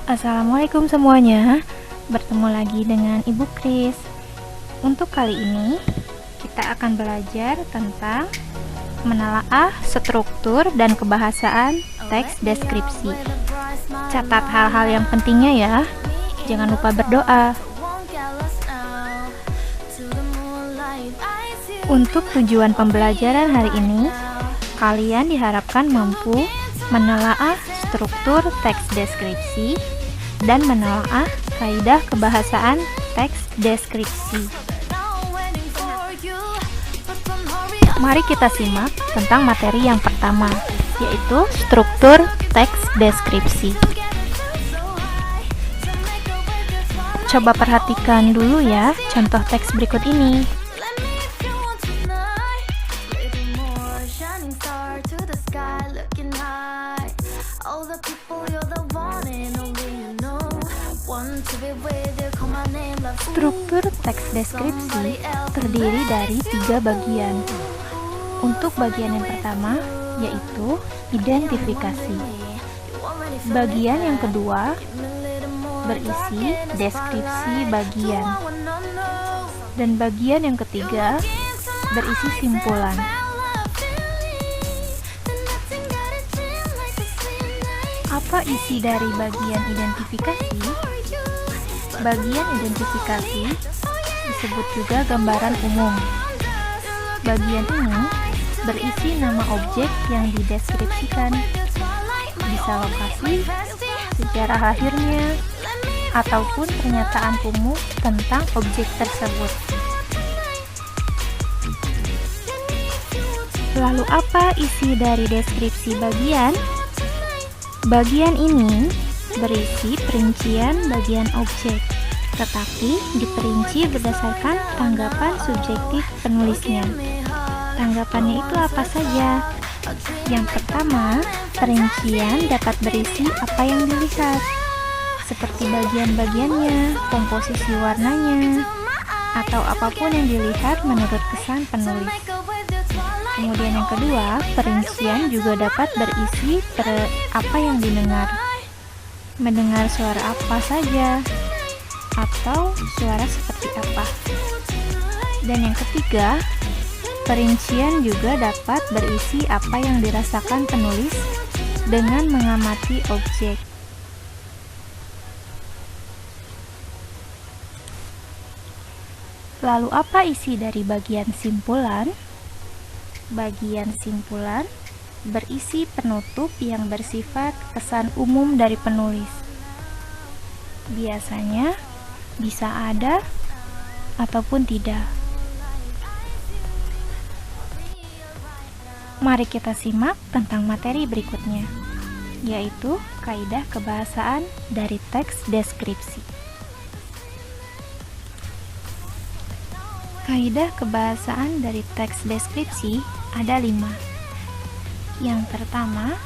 Assalamualaikum semuanya, bertemu lagi dengan Ibu Kris. Untuk kali ini, kita akan belajar tentang menelaah struktur dan kebahasaan teks deskripsi. Catat hal-hal yang pentingnya ya, jangan lupa berdoa. Untuk tujuan pembelajaran hari ini, kalian diharapkan mampu menelaah struktur teks deskripsi dan menelaah kaidah kebahasaan teks deskripsi. Mari kita simak tentang materi yang pertama, yaitu struktur teks deskripsi. Coba perhatikan dulu ya contoh teks berikut ini. Struktur teks deskripsi terdiri dari 3 bagian. Untuk bagian yang pertama, yaitu identifikasi. Bagian yang kedua berisi deskripsi bagian. Dan bagian yang ketiga berisi simpulan. Apa isi dari bagian identifikasi? Bagian identifikasi disebut juga gambaran umum. Bagian ini berisi nama objek yang dideskripsikan, bisa lokasi, sejarah lahirnya, ataupun pernyataan umum tentang objek tersebut. Lalu apa isi dari deskripsi bagian? Bagian ini berisi perincian bagian objek, tetapi diperinci berdasarkan tanggapan subjektif penulisnya. Tanggapannya itu apa saja? Yang pertama, perincian dapat berisi apa yang dilihat, seperti bagian-bagiannya, komposisi warnanya, atau apapun yang dilihat menurut kesan penulis. Kemudian yang kedua, perincian juga dapat berisi apa yang didengar. Mendengar suara apa saja, atau suara seperti apa. Dan yang ketiga, perincian juga dapat berisi apa yang dirasakan penulis dengan mengamati objek. Lalu apa isi dari bagian simpulan? Bagian simpulan berisi penutup yang bersifat kesan umum dari penulis. Biasanya bisa ada ataupun tidak. Mari kita simak tentang materi berikutnya, yaitu kaidah kebahasaan dari teks deskripsi. Kaidah kebahasaan dari teks deskripsi ada 5. Yang pertama,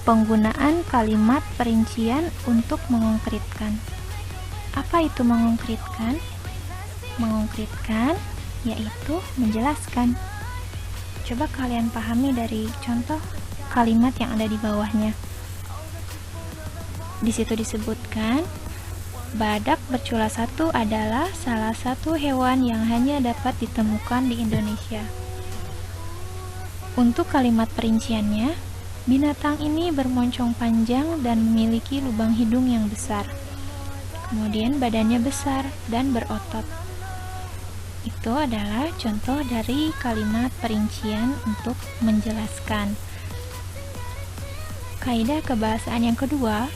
penggunaan kalimat perincian untuk mengongkritkan. Apa itu mengongkritkan? Mengongkritkan yaitu menjelaskan. Coba kalian pahami dari contoh kalimat yang ada di bawahnya. Di situ disebutkan, badak bercula satu adalah salah satu hewan yang hanya dapat ditemukan di Indonesia. Untuk kalimat perinciannya, binatang ini bermoncong panjang dan memiliki lubang hidung yang besar. Kemudian badannya besar dan berotot. Itu adalah contoh dari kalimat perincian untuk menjelaskan. Kaidah kebahasaan yang kedua,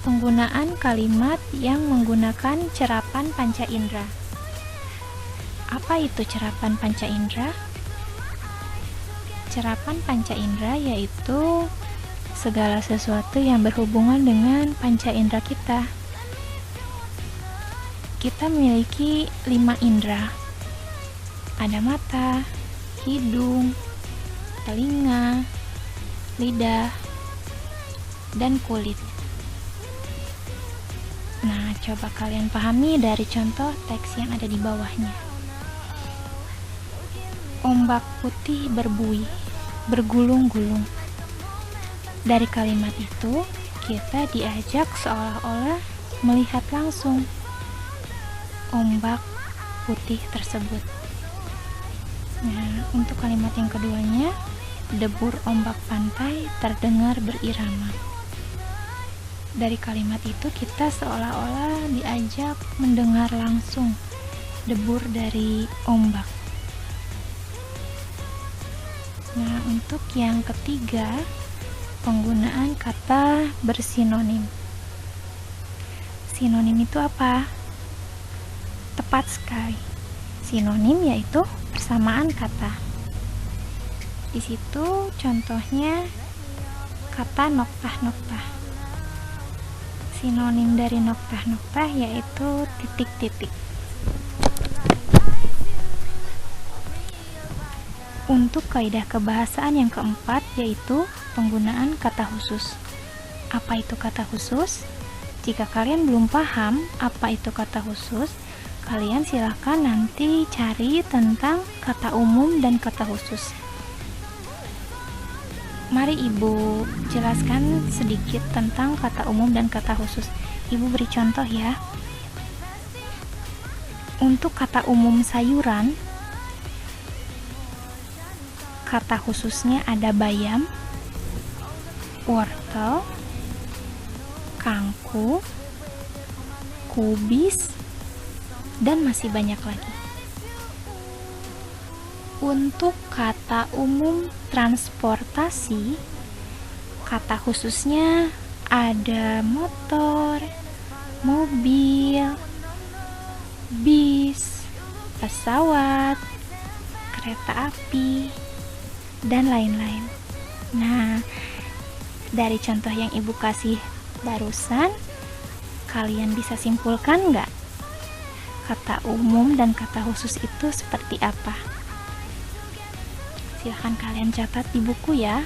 penggunaan kalimat yang menggunakan cerapan panca indera. Apa itu cerapan panca indera? Cerapan panca indera yaitu segala sesuatu yang berhubungan dengan panca indera kita. Kita memiliki 5 indera. Ada mata, hidung, telinga, lidah, dan kulit. Nah, coba kalian pahami dari contoh teks yang ada di bawahnya. Ombak putih berbuih, bergulung-gulung. Dari kalimat itu, kita diajak seolah-olah melihat langsung ombak putih tersebut. Nah, untuk kalimat yang keduanya, debur ombak pantai terdengar berirama. Dari kalimat itu kita seolah-olah diajak mendengar langsung debur dari ombak. Nah, untuk yang ketiga, penggunaan kata bersinonim. Sinonim itu apa? Tepat sekali. Sinonim yaitu persamaan kata. Di situ contohnya kata noktah-noktah. Sinonim dari noktah-noktah yaitu titik-titik. Untuk kaidah kebahasaan yang keempat yaitu penggunaan kata khusus. Apa itu kata khusus? Jika kalian belum paham apa itu kata khusus, kalian silahkan nanti cari tentang kata umum dan kata khusus. Mari Ibu jelaskan sedikit tentang kata umum dan kata khusus. Ibu beri contoh ya. Untuk kata umum sayuran, kata khususnya ada bayam, wortel, kangkung, kubis, dan masih banyak lagi. Untuk kata umum transportasi, kata khususnya ada motor, mobil, bis, pesawat, kereta api, dan lain-lain. Nah, dari contoh yang Ibu kasih barusan, kalian bisa simpulkan nggak kata umum dan kata khusus itu seperti apa? Silahkan kalian catat di buku ya.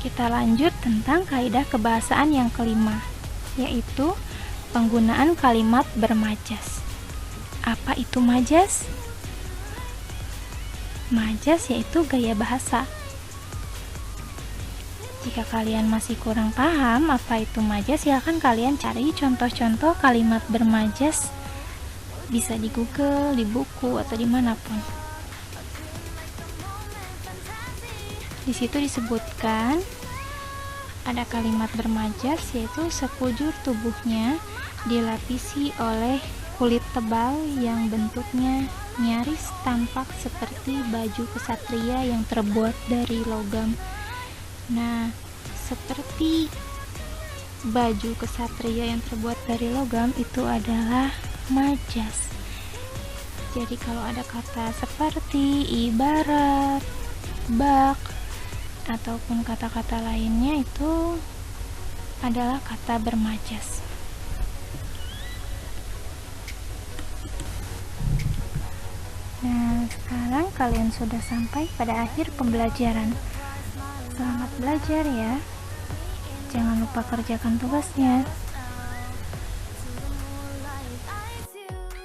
Kita lanjut tentang kaidah kebahasaan yang kelima, yaitu penggunaan kalimat bermajas. Apa itu majas? Majas yaitu gaya bahasa. Jika kalian masih kurang paham apa itu majas, silahkan kalian cari contoh-contoh kalimat bermajas, bisa di Google, di buku, atau dimanapun. Di situ disebutkan ada kalimat bermajas, yaitu sekujur tubuhnya dilapisi oleh kulit tebal yang bentuknya nyaris tampak seperti baju kesatria yang terbuat dari logam. Nah, seperti baju kesatria yang terbuat dari logam itu adalah majas. Jadi kalau ada kata seperti, ibarat, bak, ataupun kata-kata lainnya itu adalah kata bermajas. Nah, sekarang kalian sudah sampai pada akhir pembelajaran. Selamat belajar ya. Jangan lupa kerjakan tugasnya.